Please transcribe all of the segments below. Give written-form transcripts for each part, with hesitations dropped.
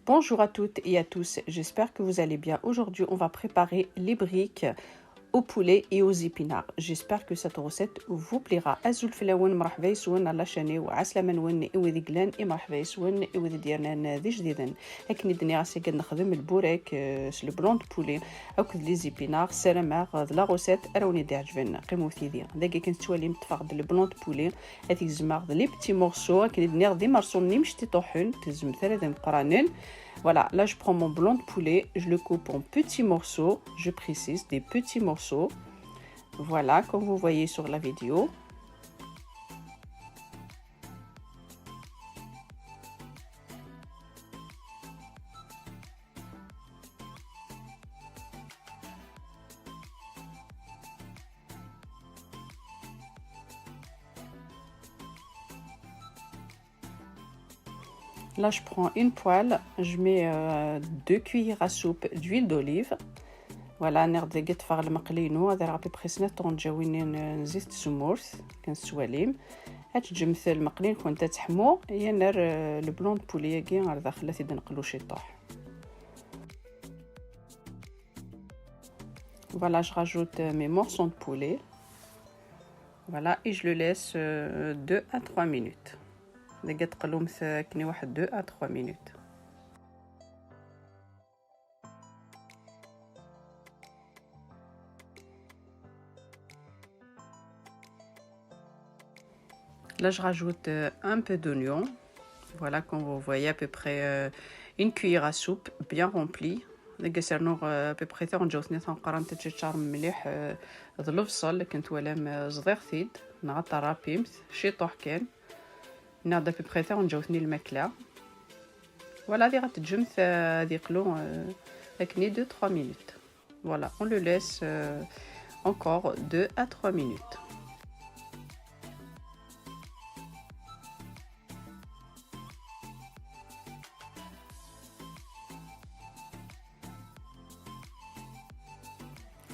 Bonjour à toutes et à tous, j'espère que vous allez bien. Aujourd'hui, on va préparer les briques au poulet et aux épinards. J'espère que cette recette vous plaira. Azoul flawen مرحبا يسون على شاني وعسلامة نون إوذي قلان مرحبا يسون إوذي ديالنا ذي جديدا. هكني دنيا راسي قد نخدم البوراك سلو بلون دو بولي أوكد لي زيبينار سلامة لا غوسيت روني دي عجبنا قيمو ثيدي داكي كنت توالي متفاقد البلون دو بولي هذيك زماغ لي بتي مورسو كني دنيا دي مرسون ني مشتي طوحون تزم ثلاثة مقرانين. Voilà, là je prends mon blanc de poulet, je le coupe en petits morceaux, je précise des petits morceaux. Voilà, comme vous voyez sur la vidéo. Là, je prends une poêle, je mets 2 cuillères à soupe d'huile d'olive. Voilà, نرد قد فار المقلينو هذا راه بيبخي سنة طون جاويني نزيد السمورث كنسواليم هتجمث المقلين كنت تحمو هي نار البلون بولي كي غير داخله تيد نقلو شي طوح. Voilà, je rajoute mes morceaux de poulet. Voilà, et je le laisse 2 à 3 minutes. دقيقة تقلو مثاكني واحد 2 à 3 minutes. Là, je rajoute un peu d'oignon. Voilà, comme vous voyez, à peu près une cuillère à soupe bien remplie. à peu près تنجوزني تنقرن تتشار مليح ظلو البصل كنت ولا صغير ثيد نغطى رابيمت شي طوح كان ناخد à peu près تنجوزني الماكله. Voilà, هذه غتتجمد هذه قلو هكني 2-3 minutes. Voilà, on le laisse encore 2 à 3 minutes.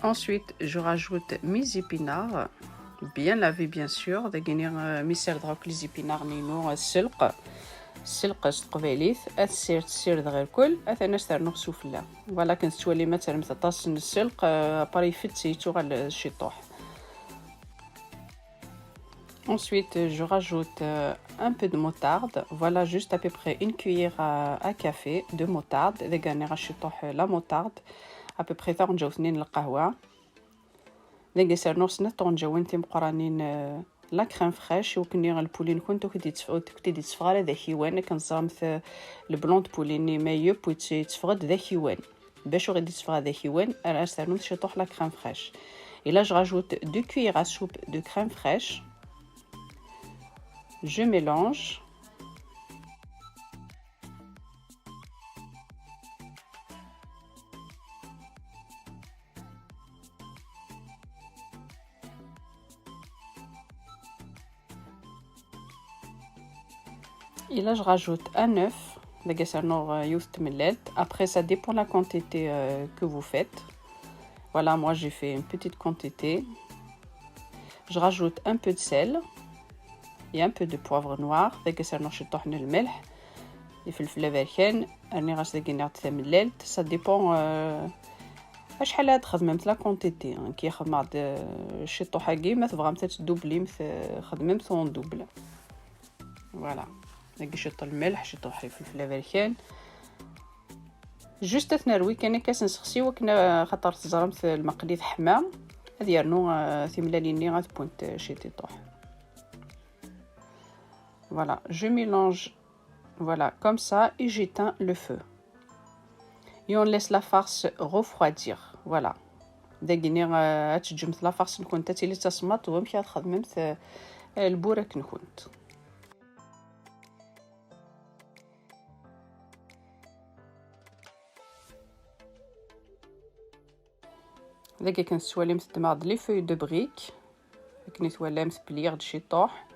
Ensuite, je rajoute mes épinards, bien lavés bien sûr. داكيني ميسير دروك لي زيبينار نينو السلق استقباليث السير تسير دغير كل اثنا سترنو سفلى. فوالا كنستوالي مثلا متطاس السلق باري فت سيتو غال شي طوح. Ensuite, je rajoute un peu de moutarde. Voilà, juste à peu près une cuillère à café de moutarde. داكاني غاشي طوح la moutarde. à peu près تنجاوثنين القهوة داكي سيرنو سنة تنجاونتي مقرانين لا كريم فريش وكني البولين كنتو كدي تصفغ ذا حيوان كنصامث البلون بوليني مايو بوتي تصفغد ذا حيوان باش غادي تصفغ ذا حيوان راه سيرنو شي طوح لا كريم فريش. et là je rajoute 2 cuillères à soupe de crème fraîche. Je mélange. Et là, je rajoute un œuf. Après, ça dépend de la quantité que vous faites. Voilà, moi, j'ai fait une petite quantité. Je rajoute un peu de sel et un peu de poivre noir. Ça dépend شحال خدمت لا كونتيتي كي خدمت شي طوحه كيما تبغى تدوبلي خدمت اون دوبل. فوالا داكي شط الملح شي طوح الفلفل الافريكان جوست تنروي كان كاس نسخسي وكنا خاطر تزرمت المقليد حمام هذه يرنو ثملاليني غتبونت شي طوح. Voilà, je mélange voilà comme ça et j'éteins le feu. Et on laisse la farce refroidir. Voilà. داكيني تجمت لا farce كنت تي اللي تصمت ومشات خدمت البوراك نكونت. داكي كنسوالي متدمغ لي فوي دو بريك كني توالي متبليغ شي طوح.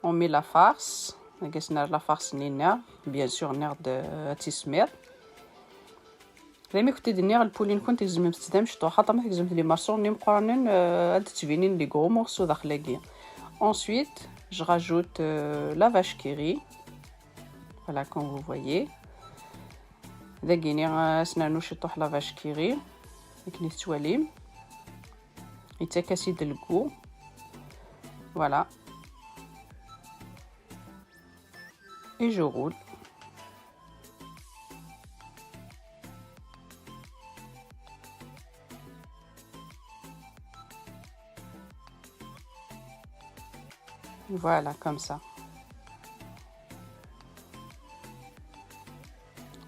on met la farce داكي سنار لا farce نينا bien sûr نرد تسمير ريمي كنت دنيا البولين كنت تزمم تستدامش طوحه طما تزمت لي مارسون ني مقارنين هاد تبينين لي غرو مورسو داخلاكي. ensuite je rajoute la vache qui rit. Voilà, comme vous voyez. ذاكيني سنانو شطوح لافاش كيغي لكن تواليم يتكاسي دلكو فوالا et je roule. Voilà, comme ça.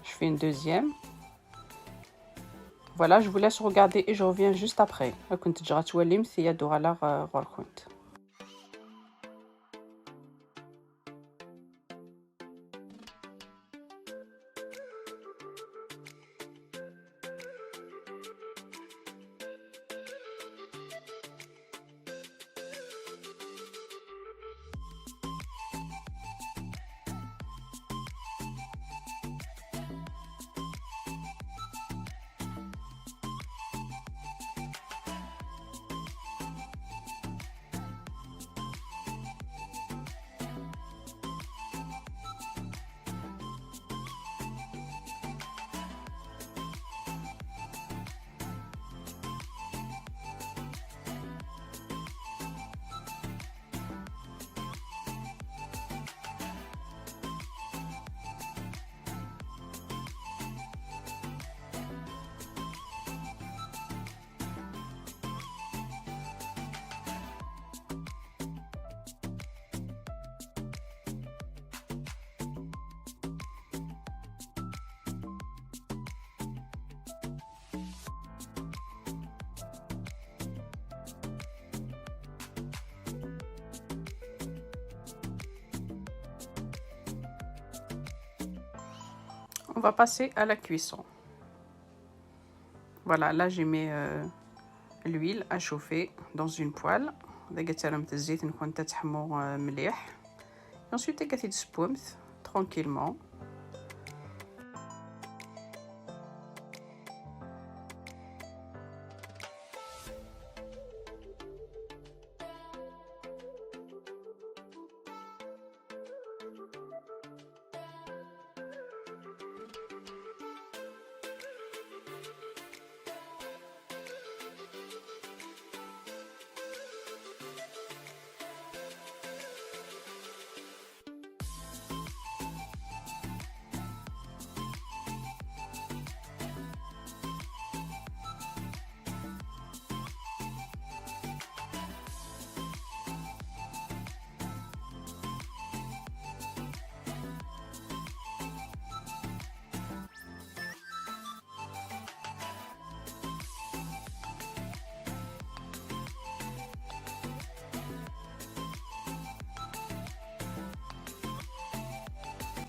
Je fais une deuxième. Voilà, je vous laisse regarder et je reviens juste après. كنت تجرى تواليم ثيا دوغالا غوركونت. On va passer à la cuisson. Voilà, là j'ai mis l'huile à chauffer dans une poêle. Ensuite, tranquillement.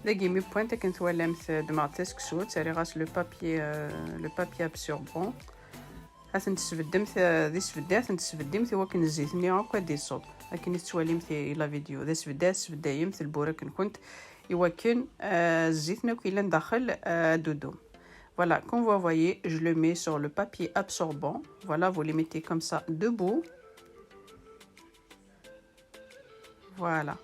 داكي مي بوينت كنت ولمت دمعتس كسوت ساري غاس لو بابي ابسوربون هاثن تسبدمت ذي سبدا تسبدمت وكن الزيتني هكا دي صوب لكن تواليمت لا فيديو ذا سبدا يمت البورا كنت يوكن الزيتنا كيلا داخل دودو. Voilà, comme vous voyez, je le mets sur le papier absorbant. Voilà, vous les mettez comme ça debout. Voilà.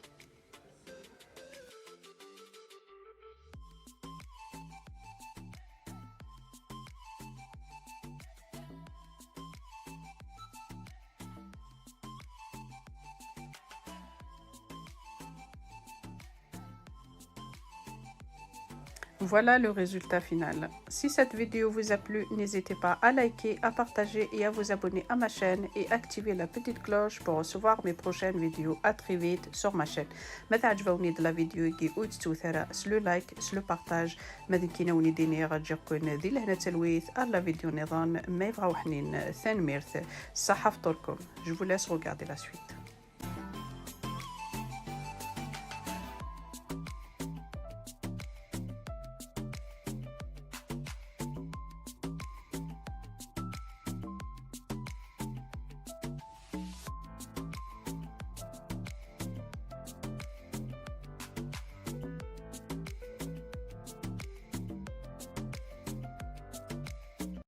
Voilà le résultat final. Si cette vidéo vous a plu, n'hésitez pas à liker, à partager et à vous abonner à ma chaîne et activer la petite cloche pour recevoir mes prochaines vidéos. À très vite sur ma chaîne. متى عجبوني de la vidéo كي اوتستو ثرا سلو لايك سلو بارتاج ماذا كيناوني ديني رجعكم ذي لهنا تلويث على فيديو نظام ما يبغاو حنين ثان ميرث صحة فطوركم. Je vous laisse regarder la suite.